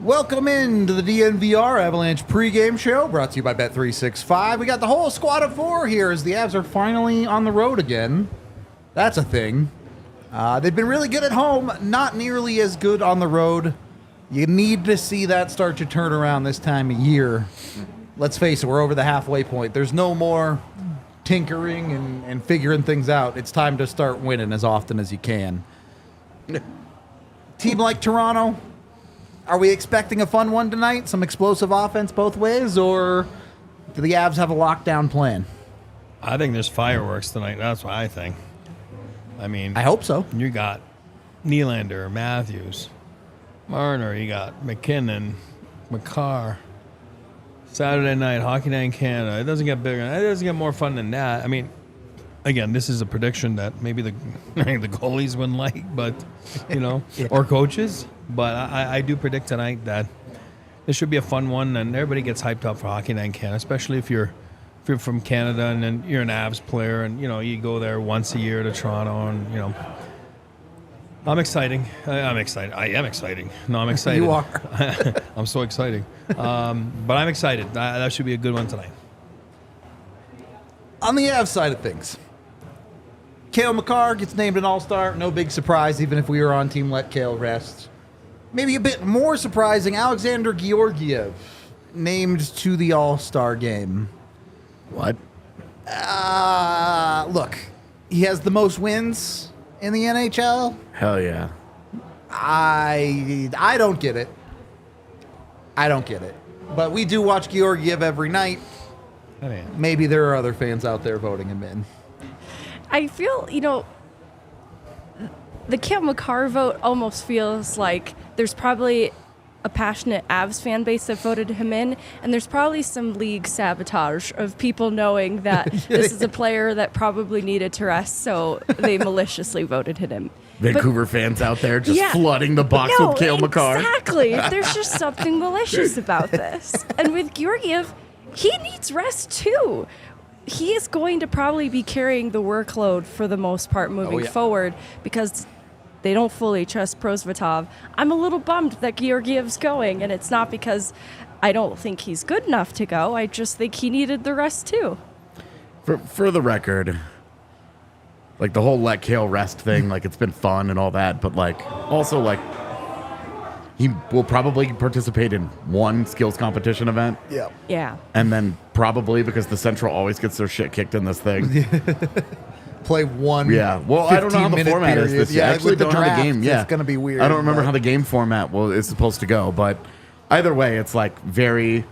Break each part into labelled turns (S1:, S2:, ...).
S1: Welcome into the DNVR Avalanche pregame show, brought to you by Bet365. We got the whole squad of four here as the Avs are finally on the road again. That's a thing. They've been really good at home, not nearly as good on the road. You need to see that start to turn around this time of year. Let's face it, we're over the halfway point. There's no more tinkering and figuring things out. It's time to start winning as often as you can. Team like Toronto, are we expecting a fun one tonight? Some explosive offense both ways, or do the Avs have a lockdown plan?
S2: I think there's fireworks tonight. That's what I think. I mean,
S1: I hope so.
S2: You got Nylander, Matthews, Marner, you got MacKinnon, Makar. Saturday night, Hockey Night in Canada. It doesn't get bigger. It doesn't get more fun than that. I mean, again, this is a prediction that maybe the goalies wouldn't like, but, yeah. Or coaches. But I do predict tonight that this should be a fun one, and everybody gets hyped up for Hockey Night in Canada, especially if you're from Canada and then you're an Avs player and, you go there once a year to Toronto and, I'm exciting. I'm excited. I am exciting. No, I'm excited.
S1: You are.
S2: I'm so exciting. But I'm excited. That should be a good one tonight.
S1: On the Avs side of things, Cale Makar gets named an All-Star. No big surprise, even if we were on Team Let Cale Rest. Maybe a bit more surprising, Alexander Georgiev named to the All-Star game.
S3: What?
S1: Look, he has the most wins in the NHL.
S3: Hell yeah.
S1: I don't get it. I don't get it. But we do watch Georgiev every night.
S2: Oh, yeah.
S1: Maybe there are other fans out there voting him in.
S4: I feel, the Cale Makar vote almost feels like there's probably a passionate Avs fan base that voted him in, and there's probably some league sabotage of people knowing that this is a player that probably needed to rest, so they maliciously voted him.
S3: Vancouver fans out there just flooding the box with Cale Makar.
S4: Exactly. There's just something malicious about this. And with Georgiev, he needs rest too. He is going to probably be carrying the workload for the most part moving forward because they don't fully trust Prosvetov. I'm a little bummed that Georgiev's going, and it's not because I don't think he's good enough to go. I just think he needed the rest too.
S3: For the record, like the whole let Cale rest thing, like it's been fun and all that, but also he will probably participate in one skills competition event.
S1: Yeah.
S4: Yeah.
S3: And then probably because the Central always gets their shit kicked in this thing.
S1: Play one.
S3: Yeah. Well, I don't know how the format is this year. I actually don't know how the game. Yeah.
S1: It's going to be weird.
S3: I don't remember how the game format is supposed to go, but either way, it's the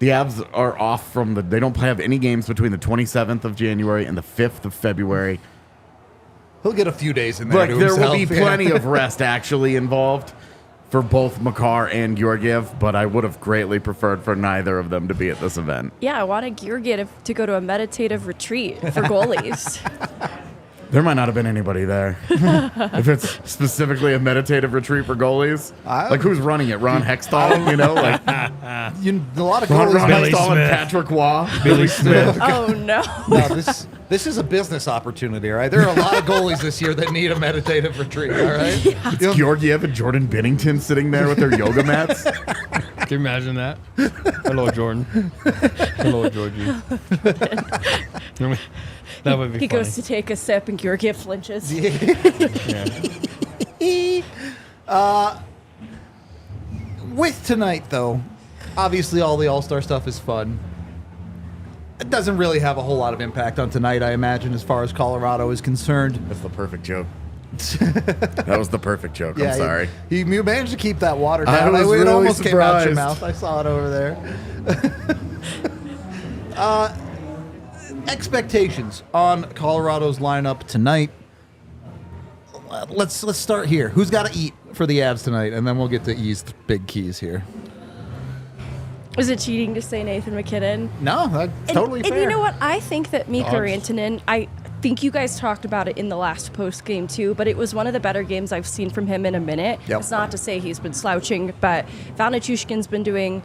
S3: Avs are off from they don't have any games between the 27th of January and the 5th of February.
S1: He'll get a few days in there.
S3: There will be plenty of rest actually involved for both Makar and Georgiev, but I would have greatly preferred for neither of them to be at this event.
S4: Yeah, I wanted Georgiev to go to a meditative retreat for goalies.
S3: There might not have been anybody there. If it's specifically a meditative retreat for goalies, who's running it? Ron Hextall,
S1: a lot of
S3: Ron
S1: goalies.
S3: Hextall and Patrick Waugh,
S2: Billy Smith.
S4: Oh no!
S1: No, this is a business opportunity, all right? There are a lot of goalies this year that need a meditative retreat, all right?
S4: Yeah.
S3: It's Georgiev and Jordan Bennington sitting there with their yoga mats.
S2: Can you imagine that? Hello, Jordan. Hello, Georgie. That would be
S4: He
S2: funny.
S4: goes to take a sip and Georgiev flinches.
S1: With tonight, though, obviously all the All-Star stuff is fun. It doesn't really have a whole lot of impact on tonight, I imagine, as far as Colorado is concerned.
S3: That's the perfect joke. That was the perfect joke. I'm sorry.
S1: You managed to keep that water down.
S3: I was
S1: It
S3: really
S1: almost came out your
S3: surprised.
S1: mouth. I saw it over there. Expectations on Colorado's lineup tonight. Let's start here. Who's got to eat for the Avs tonight? And then we'll get to ease the big keys here.
S4: Is it cheating to say Nathan MacKinnon?
S1: No, that's totally fair.
S4: And you know what? I think that Makar and
S2: Dogs.
S4: Georgiev, I think you guys talked about it in the last post game too, but it was one of the better games I've seen from him in a minute.
S1: Yep.
S4: It's not to say he's been slouching, but Valnichushkin's been doing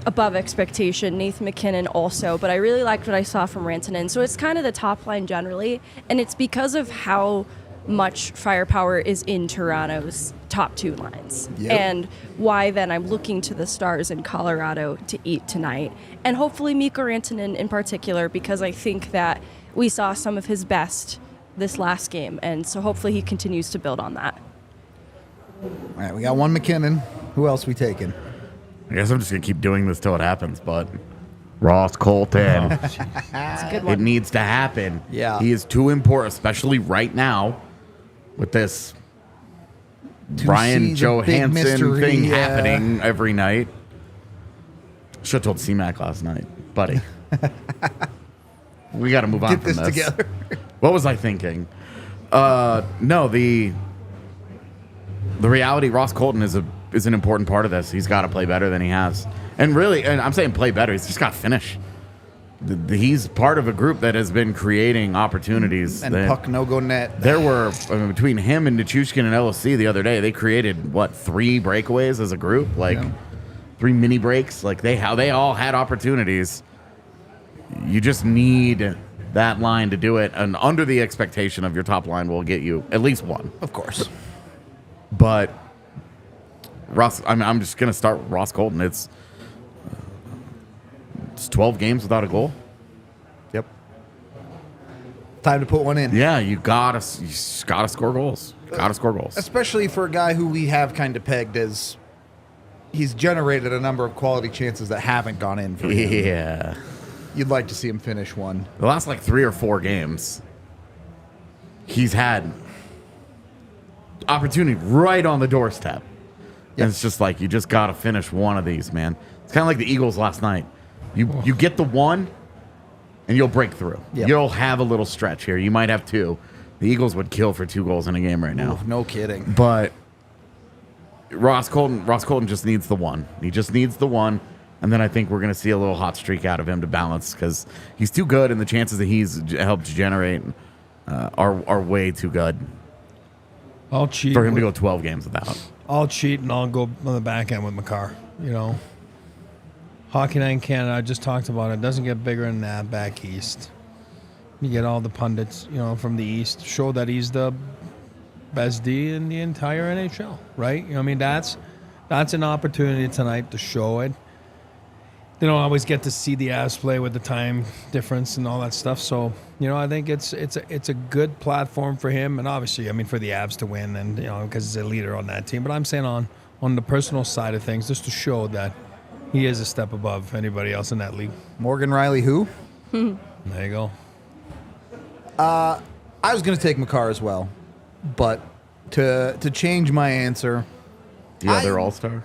S4: above expectation. Nathan MacKinnon also, but I really liked what I saw from Rantanen. So it's kind of the top line generally, and it's because of how much firepower is in Toronto's top 2 lines.
S1: Yep.
S4: And why then I'm looking to the Stars in Colorado to eat tonight. And hopefully Mikko Rantanen in particular, because I think that we saw some of his best this last game. And so hopefully he continues to build on that.
S1: All right, we got one MacKinnon. Who else we taking?
S3: I guess I'm just going to keep doing this till it happens, but Ross Colton.
S4: It's a good
S3: It
S4: one.
S3: needs to happen.
S1: Yeah.
S3: He is too important, especially right now with this Brian
S1: see the big
S3: Johansson
S1: mystery,
S3: thing
S1: yeah.
S3: happening every night. Should have told C-Mac last night. Buddy. We got to move on
S1: Get
S3: from
S1: this together.
S3: What was I thinking? No, the reality, Ross Colton is an important part of this. He's got to play better than he has. And really, and I'm saying play better, he's just got to finish. He's part of a group that has been creating opportunities.
S1: And
S3: that
S1: puck no go net.
S3: there were, between him and Nichushkin and LSC the other day, they created, 3 breakaways as a group? 3 mini breaks? They all had opportunities. You just need that line to do it. And under the expectation of your top line will get you at least one.
S1: Of course.
S3: But Ross, I'm just going to start with Ross Colton. It's 12 games without a goal.
S1: Yep. Time to put one in.
S3: Yeah, you gotta score goals. Gotta score goals.
S1: Especially for a guy who we have kind of pegged as he's generated a number of quality chances that haven't gone in for him.
S3: Yeah.
S1: You'd like to see him finish one.
S3: The last 3 or 4 games, he's had opportunity right on the doorstep.
S1: Yep.
S3: And it's just you just gotta finish one of these, man. It's kind of like the Eagles last night. You get the one, and you'll break through.
S1: Yep.
S3: You'll have a little stretch here. You might have 2. The Eagles would kill for 2 goals in a game right now.
S1: Ooh, no kidding.
S3: But Ross Colton just needs the one. He just needs the one, and then I think we're going to see a little hot streak out of him to balance because he's too good, and the chances that he's helped generate are way too good
S2: I'll cheat.
S3: for him to go 12 games without.
S2: I'll cheat and I'll go on the back end with Makar. Hockey Night in Canada, I just talked about it. Doesn't get bigger than that back east. You get all the pundits, from the east, show that he's the best D in the entire NHL, right? That's an opportunity tonight to show it. They don't always get to see the Avs play with the time difference and all that stuff. So, I think it's a good platform for him, and obviously, for the Avs to win, and because he's a leader on that team. But I'm saying on the personal side of things, just to show that he is a step above anybody else in that league.
S1: Morgan Riley, who?
S2: There you go.
S1: I was going to take Makar as well, but to change my answer,
S3: The other All-Star?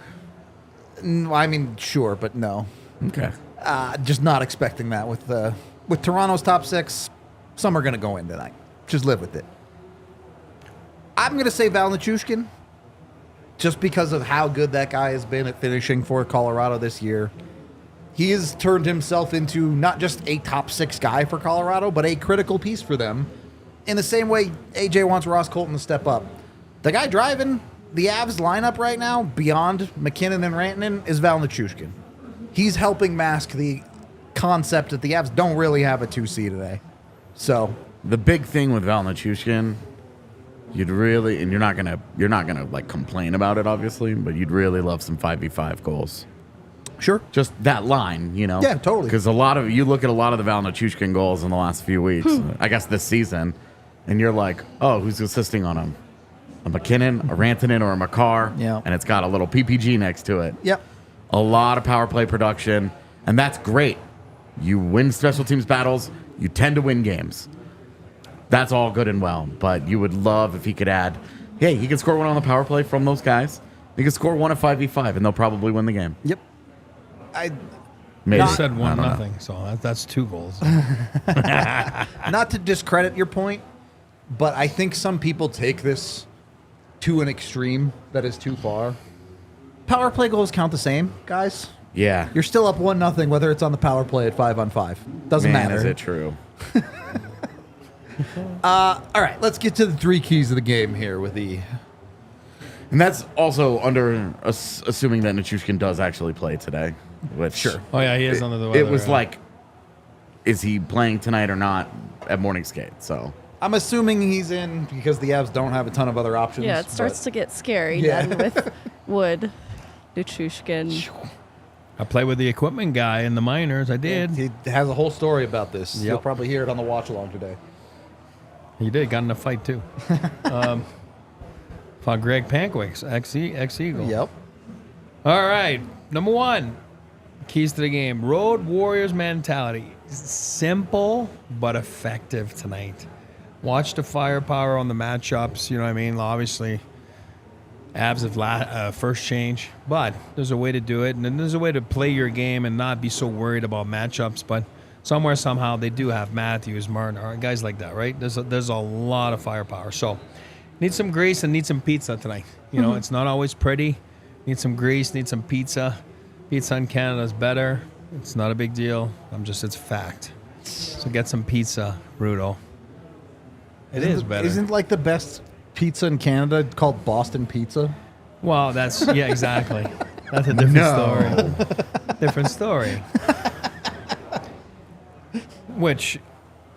S1: sure, but no.
S3: Okay.
S1: Just not expecting that with Toronto's top 6. Some are going to go in tonight. Just live with it. I'm going to say Val Nichushkin, just because of how good that guy has been at finishing for Colorado this year. He has turned himself into not just a top 6 guy for Colorado, but a critical piece for them. In the same way AJ wants Ross Colton to step up. The guy driving the Avs lineup right now, beyond MacKinnon and Rantanen, is Val Nichushkin. He's helping mask the concept that the Avs don't really have a 2C today. So
S3: The big thing with Val Nichushkin, you'd really, and you're not gonna complain about it, obviously, but you'd really love some 5v5 goals.
S1: sure.
S3: Just that line,
S1: Yeah, totally.
S3: Because you look at a lot of the Val Nichushkin goals in the last few weeks, I guess this season, and you're like, oh, who's assisting on him? A MacKinnon, a Rantanen, or a Makar,
S1: Yeah.
S3: and it's got a little PPG next to it.
S1: Yep.
S3: A lot of power play production, and that's great. You win special teams battles, you tend to win games. That's all good and well, but you would love if he could add, hey, he could score one on the power play from those guys. He could score one at 5v5, and they'll probably win the game.
S1: Yep.
S3: Maybe.
S2: You said
S3: I don't know.
S2: 1-0, so that's 2 goals.
S1: Not to discredit your point, but I think some people take this to an extreme that is too far. Power play goals count the same, guys.
S3: Yeah.
S1: You're still up 1-0, whether it's on the power play at 5-on-5. Doesn't
S3: Man,
S1: matter.
S3: is it true?
S1: All right, let's get to the 3 keys of the game here with the.
S3: And that's also under assuming that Nichushkin does actually play today. Which
S1: Sure.
S2: Oh, yeah, he is under the weather.
S3: It was like, is he playing tonight or not at morning skate? So
S1: I'm assuming he's in because the Avs don't have a ton of other options.
S4: Yeah, it starts to get scary then with Wood, Nichushkin.
S2: I play with the equipment guy in the minors. I did.
S1: He has a whole story about this.
S2: Yep.
S1: You'll probably hear it on the watch along today.
S2: He did. Got in a fight, too. Fought Greg Pankwicks, ex-Eagle.
S1: Yep.
S2: All right. Number 1. Keys to the game. Road Warriors mentality. Simple but effective tonight. Watch the firepower on the matchups. You know what I mean? Obviously, Avs have first change, but there's a way to do it, and then there's a way to play your game and not be so worried about matchups. But somewhere, somehow, they do have Matthews, Martin, guys like that, right? There's a lot of firepower. So, need some grease and need some pizza tonight. You know, it's not always pretty. Need some grease, need some pizza. Pizza in Canada is better. It's not a big deal. It's a fact. So get some pizza, Rudo. It is better.
S1: Isn't like the best pizza in Canada called Boston Pizza?
S2: Well, yeah, exactly. That's a different story. Different story. Which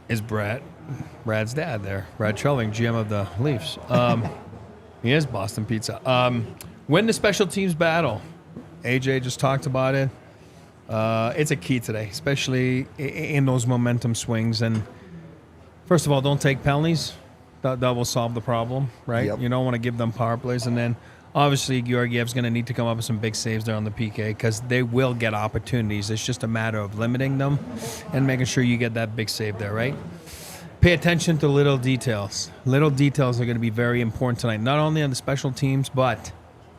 S2: is Brad's dad there. Brad Trelling, GM of the Leafs. He is Boston Pizza. Win the special teams battle. AJ just talked about it. It's a key today, especially in those momentum swings. And first of all, don't take penalties. That will solve the problem, right?
S1: Yep.
S2: You don't want to give them power plays. And then, obviously, Georgiev's going to need to come up with some big saves there on the PK because they will get opportunities. It's just a matter of limiting them and making sure you get that big save there, right? Pay attention to little details. Little details are going to be very important tonight, not only on the special teams, but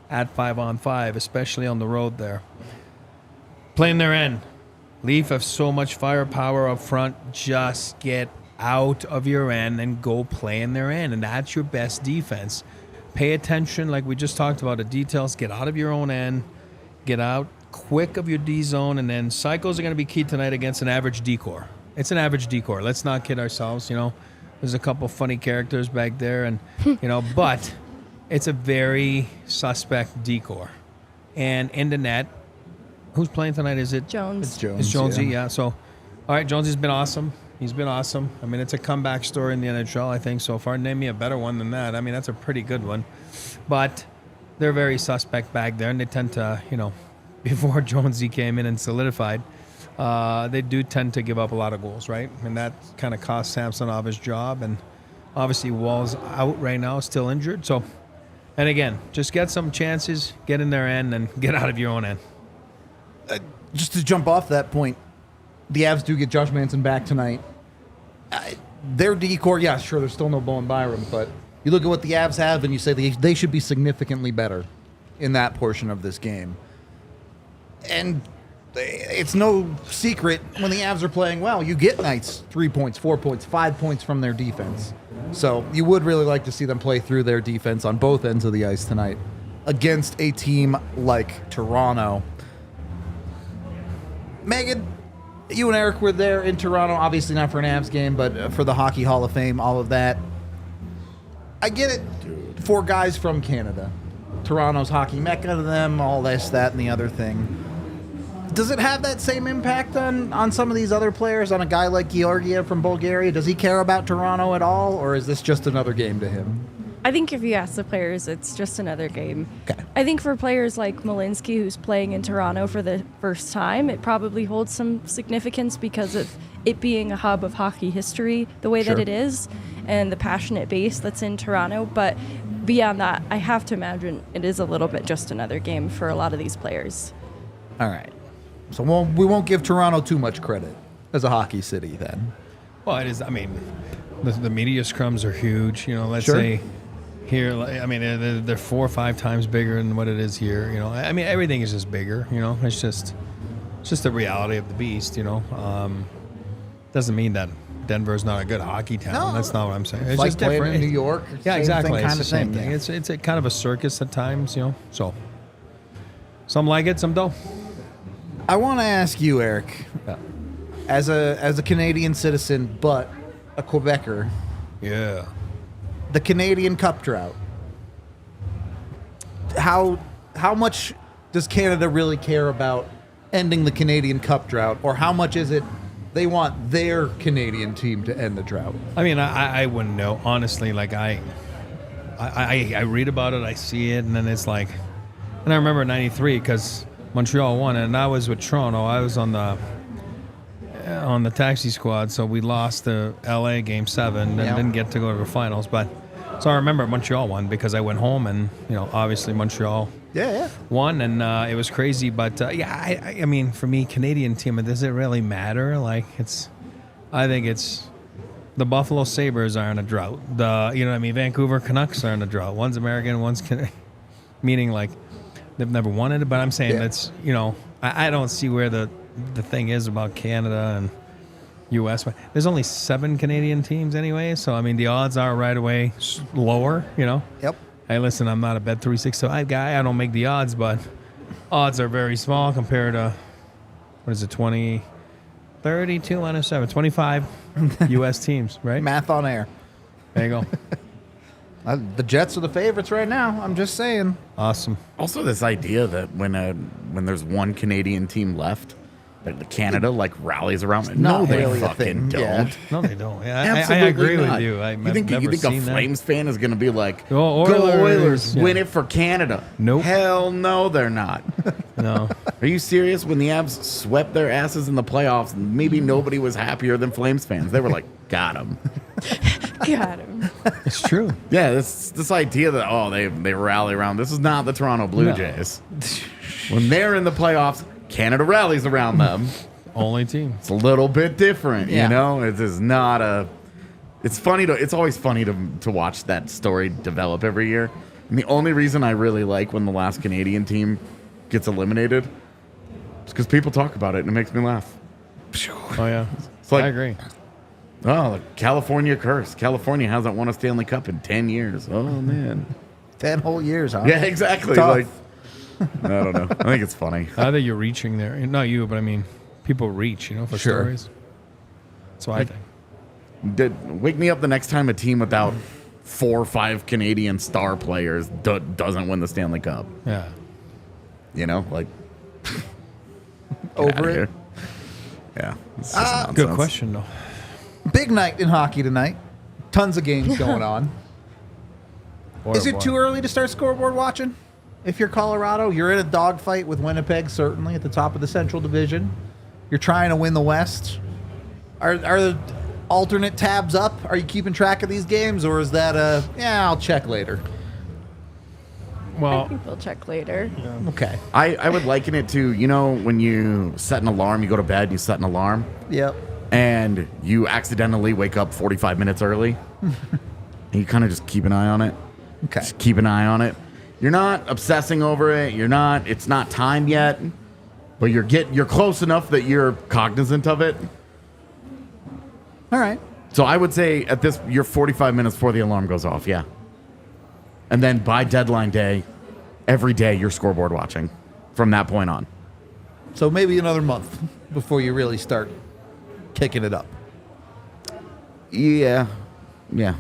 S2: at 5-on-5, especially on the road there. Playing their end. Leaf have so much firepower up front. Just get out of your end and go play in their end, and that's your best defense. Pay attention, like we just talked about, the details. Get out of your own end. Get out quick of your D zone, and then cycles are going to be key tonight against an average decor. It's an average decor. Let's not kid ourselves. You know, there's a couple funny characters back there, and but it's a very suspect decor. And in the net, who's playing tonight? Is it
S4: Jones?
S1: It's Jones.
S2: It's Jonesy, yeah. So, all right, Jonesy's been awesome. He's been awesome. I mean, it's a comeback story in the NHL, I think, so far. Name me a better one than that. I mean, that's a pretty good one. But they're very suspect back there, and they tend to, before Jonesy came in and solidified, they do tend to give up a lot of goals, right? And that kind of cost Samsonov his job. And obviously, Wall's out right now, still injured. So, and again, just get some chances, get in their end, and get out of your own end.
S1: Just to jump off that point, the Avs do get Josh Manson back tonight. Their decor, yeah, sure, there's still no Bowen Byram, but you look at what the Avs have and you say they should be significantly better in that portion of this game. And it's no secret when the Avs are playing well, you get nights 3 points, 4 points, 5 points from their defense. So you would really like to see them play through their defense on both ends of the ice tonight against a team like Toronto. Megan, you and Eric were there in Toronto, obviously not for an Avs game, but for the Hockey Hall of Fame, all of that. I get it for guys from Canada. Toronto's hockey mecca to them, all this, that, and the other thing. Does it have that same impact on some of these other players, on a guy like Georgiev from Bulgaria? Does he care about Toronto at all, or is this just another game to him?
S4: I think if you ask the players, it's just another game.
S1: Okay.
S4: I think for players like Malinsky, who's playing in Toronto for the first time, it probably holds some significance because of it being a hub of hockey history, the way that it is, and the passionate base that's in Toronto. But beyond that, I have to imagine it is a little bit just another game for a lot of these players.
S1: All right. So we won't give Toronto too much credit as a hockey city then.
S2: Well, it is. I mean, the media scrums are huge. Let's
S1: Sure.
S2: say here, I mean, they're 4 or 5 times bigger than what it is here. I mean, everything is just bigger. It's just the reality of the beast. Doesn't mean that Denver's not a good hockey town.
S1: No.
S2: That's not what I'm saying. It's
S1: like
S2: just
S1: playing
S2: different.
S1: in New York.
S2: Yeah,
S1: same
S2: exactly.
S1: Thing,
S2: It's
S1: kind
S2: the
S1: of
S2: same thing.
S1: Yeah.
S2: It's a kind of a circus at times. So some like it, some don't.
S1: I want to ask you, Eric,
S2: Yeah.
S1: as a Canadian citizen, but a Quebecer,
S2: Yeah.
S1: the Canadian Cup drought. How much does Canada really care about ending the Canadian Cup drought, or how much is it They want their Canadian team to end the drought.
S2: I mean, I wouldn't know honestly. Like I read about it, I see it, and then it's like, and I remember '93 because Montreal won, and I was with Toronto. I was on the taxi squad, so we lost the LA Game 7 and didn't get to go to the finals. But so I remember Montreal won because I went home, and obviously Montreal won, and it was crazy. But I mean, for me, Canadian team, does it really matter? Like I think it's the Buffalo Sabres are in a drought. Vancouver Canucks are in a drought. One's American, one's meaning like they've never won it. But I'm saying that's I don't see where the thing is about Canada and U.S. There's only 7 Canadian teams anyway, so I mean the odds are right away lower.
S1: Yep.
S2: Hey, listen, I'm not a Bet365 guy. I don't make the odds, but odds are very small compared to, 32 minus 7, 25 U.S. teams, right?
S1: Math on air.
S2: There you go.
S1: The Jets are the favorites right now. I'm just saying.
S2: Awesome.
S3: Also, this idea that when there's one Canadian team left, that Canada rallies around it.
S1: Not
S3: No, they
S1: really a
S3: fucking
S1: thing.
S3: don't.
S1: Yeah.
S2: No, they don't. Yeah, I
S3: Absolutely
S2: agree
S3: not.
S2: with you.
S3: You think a Flames fan is going to be like,
S2: Go
S3: "Go
S2: Oilers."
S3: Oilers,
S2: Yeah.
S3: win it for Canada"?
S2: Nope.
S3: Hell no, they're not.
S2: No.
S3: Are you serious? When the Avs swept their asses in the playoffs, maybe nobody was happier than Flames fans. They were like, "Got him."
S4: Got him.
S2: It's true.
S3: Yeah, this idea that they rally around. This is not the Toronto Blue
S2: No.
S3: Jays. When they're in the playoffs, Canada rallies around them.
S2: Only team.
S3: It's a little bit different,
S1: Yeah.
S3: It is not a. It's funny to. It's always funny to watch that story develop every year. And the only reason I really like when the last Canadian team gets eliminated is because people talk about it and it makes me laugh.
S2: Oh, yeah.
S3: It's like,
S2: I agree.
S3: oh, the California curse. California hasn't won a Stanley Cup in 10 years. Oh man.
S1: 10 whole years, huh?
S3: Yeah, exactly.
S1: Tough.
S3: Like, I don't know. I think it's funny.
S2: I think you're reaching there. Not you, but I mean, people reach, for
S1: Sure.
S2: stories. That's what I think.
S3: Wake me up the next time a team without 4 or 5 Canadian star players doesn't win the Stanley Cup.
S2: Yeah.
S3: Like
S1: Over
S3: outta
S1: it.
S3: here. Yeah. It's just
S2: Good
S3: nonsense.
S2: question, though.
S1: Big night in hockey tonight. Tons of games going on.
S2: Boy,
S1: Is
S2: oh
S1: it
S2: boy.
S1: too early to start scoreboard watching? If you're Colorado, you're in a dogfight with Winnipeg, certainly at the top of the Central Division. You're trying to win the West. Are the alternate tabs up? Are you keeping track of these games, or is that I'll check later?
S4: I
S2: Well,
S4: think we'll check later.
S1: Okay.
S3: I would liken it to, when you set an alarm, you go to bed, you set an alarm,
S1: Yep.
S3: and you accidentally wake up 45 minutes early. And you kind of just keep an eye on it.
S1: Okay.
S3: Just keep an eye on it. You're not obsessing over it. It's not time yet, but you're close enough that you're cognizant of it.
S1: All right.
S3: So I would say you're 45 minutes before the alarm goes off, yeah. And then by deadline day, every day you're scoreboard watching from that point on.
S1: So maybe another month before you really start kicking it up.
S3: Yeah. Yeah.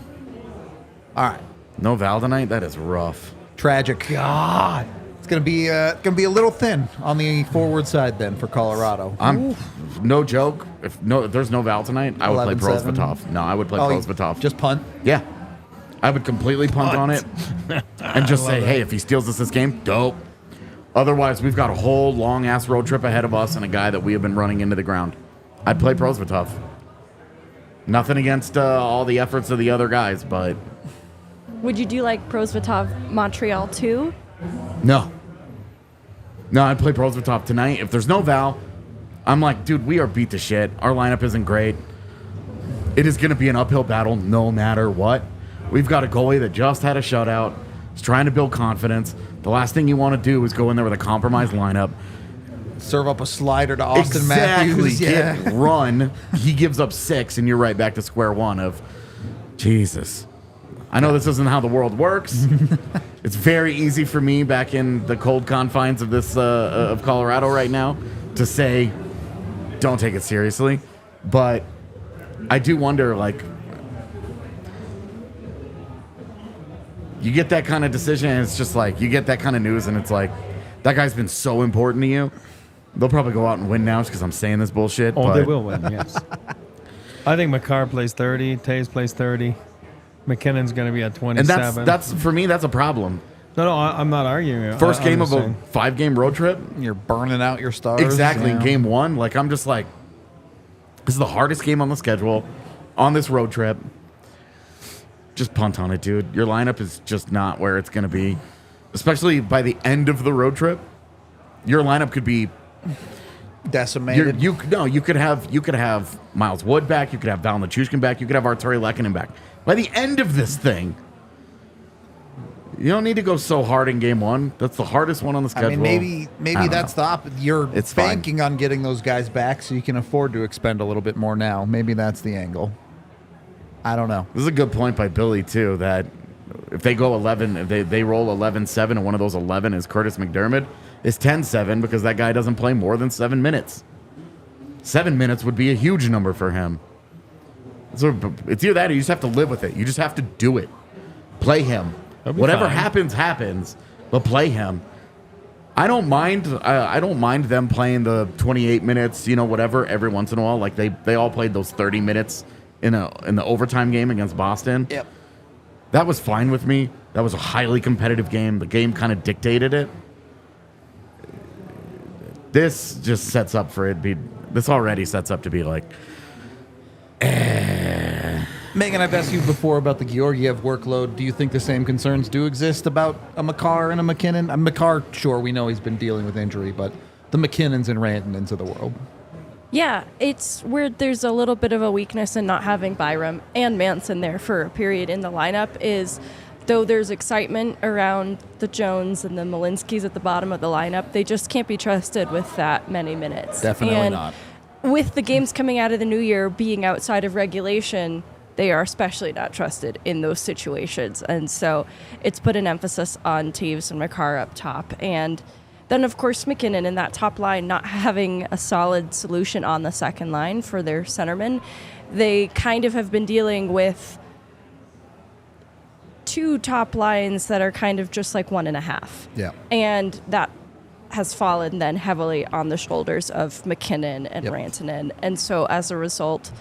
S1: All right.
S3: No Val tonight? That is rough.
S1: Tragic. God. It's gonna be a little thin on the forward side then for Colorado.
S3: I'm no joke. If there's no Val tonight, I would play
S1: 11-7.
S3: Prosvetov. No, I would play Prosvetov.
S1: Just punt.
S3: Yeah. I would completely punt on it and just say, hey, if he steals us this game, dope. Otherwise, we've got a whole long-ass road trip ahead of us and a guy that we have been running into the ground. I'd play Prosvetov. Nothing against all the efforts of the other guys, but...
S4: Would you do like Prosvetov Montreal too?
S3: No, I'd play Prosvetov tonight. If there's no Val, I'm like, dude, we are beat to shit. Our lineup isn't great. It is going to be an uphill battle no matter what. We've got a goalie that just had a shutout. He's trying to build confidence. The last thing you want to do is go in there with a compromised lineup.
S1: Serve up a slider to Austin
S3: Exactly.
S1: Matthews. Yeah.
S3: Run. He gives up 6, and you're right back to square one of, Jesus. I know this isn't how the world works. It's very easy for me back in the cold confines of this of Colorado right now to say, don't take it seriously. But I do wonder, you get that kind of decision, and it's just like, you get that kind of news, and it's like, that guy's been so important to you. They'll probably go out and win now because I'm saying this bullshit.
S2: Oh,
S3: but
S2: they will win, yes. I think Makar plays 30, Taves plays 30. MacKinnon's going to be at 27.
S3: And that's for me, that's a problem.
S2: No, I'm not arguing.
S3: First game
S2: I'm
S3: of
S2: just
S3: a
S2: saying.
S3: 5-game road trip.
S1: You're burning out your stars.
S3: Exactly.
S1: Yeah.
S3: Game one. Like, I'm just like, this is the hardest game on the schedule on this road trip. Just punt on it, dude. Your lineup is just not where it's going to be, especially by the end of the road trip. Your lineup could be
S1: Decimated.
S3: you could have Miles Wood back. You could have Val Nichushkin back. You could have Arturi Lehkonen back. By the end of this thing, you don't need to go so hard in game one. That's the hardest one on the schedule.
S1: I mean, maybe that's the opposite. You're
S3: It's
S1: banking on getting those guys back so you can afford to expend a little bit more now. Maybe that's the angle. I don't know.
S3: This is a good point by Billy, too, that if they go 11, if they roll 11-7 and one of those 11 is Curtis McDermott, it's 10-7 because that guy doesn't play more than 7 minutes. 7 minutes would be a huge number for him. So it's either that or you just have to live with it. You just have to do it. Play him. Whatever
S2: fine.
S3: happens, but play him. I don't mind them playing the 28 minutes, whatever, every once in a while. Like they all played those 30 minutes in the overtime game against Boston.
S1: Yep.
S3: That was fine with me. That was a highly competitive game. The game kind of dictated it. This just sets up for this already sets up to be like,
S1: Megan, I've asked you before about the Georgiev workload. Do you think the same concerns do exist about a Makar and a MacKinnon? Makar, sure, we know he's been dealing with injury, but the MacKinnons and Rantanens of the world.
S4: Yeah, it's where there's a little bit of a weakness in not having Byram and Manson there for a period in the lineup is, though there's excitement around the Jones and the Malinskis at the bottom of the lineup, they just can't be trusted with that many minutes.
S1: Definitely not.
S4: With the games coming out of the new year being outside of regulation, they are especially not trusted in those situations. And so it's put an emphasis on Taves and Makar up top. And then, of course, MacKinnon in that top line not having a solid solution on the second line for their centerman. They kind of have been dealing with two top lines that are kind of just like 1.5.
S1: Yeah.
S4: And that has fallen then heavily on the shoulders of MacKinnon and Rantanen. And so as a result,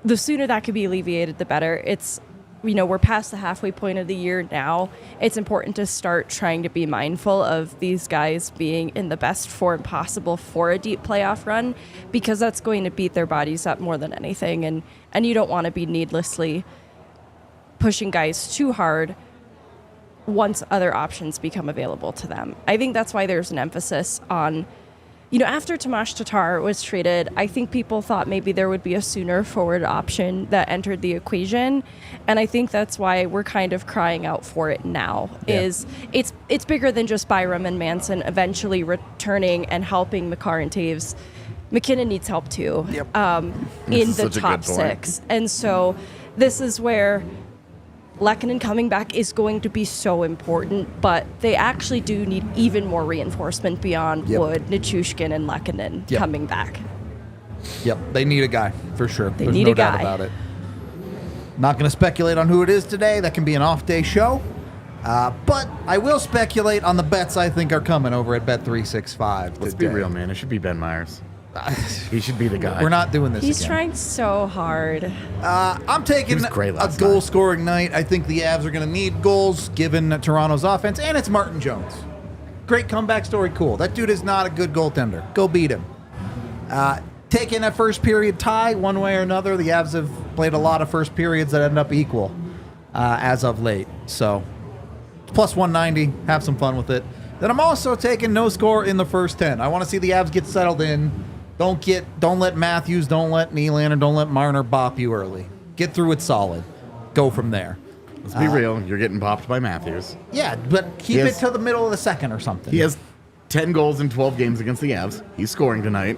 S4: the sooner that could be alleviated, the better. It's, we're past the halfway point of the year now. It's important to start trying to be mindful of these guys being in the best form possible for a deep playoff run, because that's going to beat their bodies up more than anything. And you don't want to be needlessly pushing guys too hard once other options become available to them. I think that's why there's an emphasis on, after Tomas Tatar was traded, I think people thought maybe there would be a sooner forward option that entered the equation. And I think that's why we're kind of crying out for it now.
S1: Yeah.
S4: It's bigger than just Byram and Manson eventually returning and helping Makar and Taves. MacKinnon needs help too, in the
S3: such a
S4: top
S3: good point.
S4: 6. And so this is where Lehkonen coming back is going to be so important, but they actually do need even more reinforcement beyond Wood, Nichushkin, and Lehkonen coming back.
S1: Yep, they need a guy, for sure. There's
S4: need
S1: no
S4: a
S1: doubt
S4: guy.
S1: about it. Not going to speculate on who it is today. That can be an off-day show. But I will speculate on the bets I think are coming over at Bet365
S3: let's be real, man. It should be Ben Myers. He should be the guy.
S1: We're not doing this
S4: He's
S1: again.
S4: trying so hard.
S1: I'm taking
S3: was great
S1: a
S3: last
S1: goal-scoring night. I think the Avs are going to need goals given Toronto's offense, and it's Martin Jones. Great comeback story, cool. That dude is not a good goaltender. Go beat him. Taking a first period tie one way or another. The Avs have played a lot of first periods that end up equal as of late. So plus 190. Have some fun with it. Then I'm also taking no score in the first 10. I want to see the Avs get settled in. Don't let Matthews, don't let Nylander, don't let Marner bop you early. Get through it solid. Go from there.
S3: Let's be real. You're getting bopped by Matthews.
S1: Yeah, but keep it to the middle of the second or something.
S3: He has 10 goals in 12 games against the Avs. He's scoring tonight.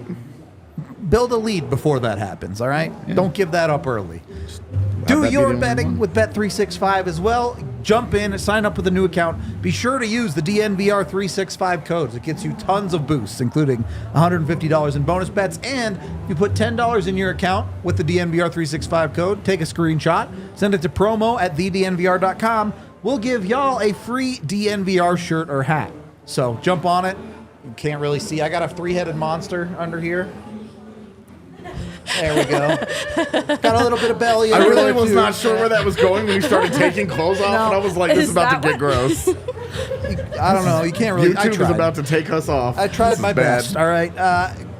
S1: Build a lead before that happens, all right?
S3: Yeah.
S1: Don't give that up early.
S3: Have
S1: Do
S3: that be
S1: your
S3: the only
S1: betting
S3: one.
S1: with Bet365 as well. Jump in and sign up with a new account. Be sure to use the DNVR 365 codes. It gets you tons of boosts, including $150 in bonus bets. And if you put $10 in your account with the DNVR 365 code, take a screenshot, send it to promo@thednvr.com. We'll give y'all a free DNVR shirt or hat. So jump on it. You can't really see. I got a 3-headed monster under here. There we go. Got a little bit of belly.
S3: I
S1: under
S3: really
S1: there,
S3: was
S1: too.
S3: not sure where that was going when you started taking clothes off,
S1: No.
S3: and I was like, "This is
S4: Is
S3: about to
S4: that
S3: get gross."
S1: I don't know. You can't really. I
S3: YouTube is
S1: tried.
S3: about to take us off.
S1: I tried
S3: This is
S1: my
S3: bad.
S1: best. All right.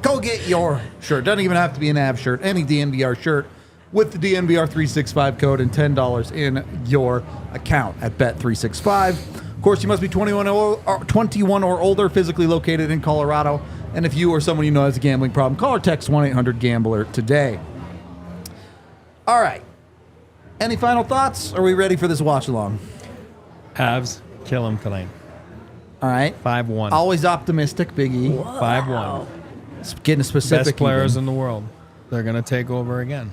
S1: Go get your shirt. Doesn't even have to be an Avs shirt. Any DNVR shirt with the DNVR 365 code and $10 in your account at Bet365. Of course, you must be 21 or older, physically located in Colorado. And if you or someone you know has a gambling problem, call or text 1-800-GAMBLER today. All right. Any final thoughts? Are we ready for this watch along?
S2: Avs, kill him tonight.
S1: All right.
S2: 5-1.
S1: Always optimistic, Big E.
S2: 5-1.
S1: Getting specific.
S2: Best players
S1: even.
S2: in the world. They're going to take over again.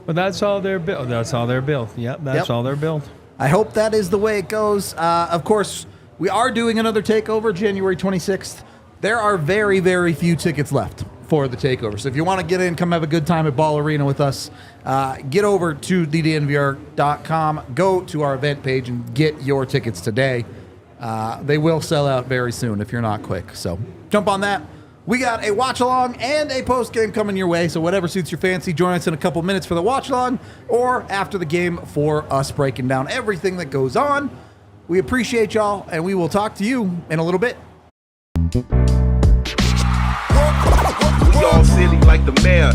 S2: But that's all they're built. That's all they're built. Yep, that's all they're built.
S1: I hope that is the way it goes. Of course, we are doing another takeover January 26th. There are very, very few tickets left for the takeover. So if you want to get in, come have a good time at Ball Arena with us, get over to DNVR.com, go to our event page, and get your tickets today. They will sell out very soon if you're not quick. So jump on that. We got a watch along and a post game coming your way. So whatever suits your fancy, join us in a couple minutes for the watch along or after the game for us breaking down everything that goes on. We appreciate y'all, and we will talk to you in a little bit.
S5: We all silly like the mayor.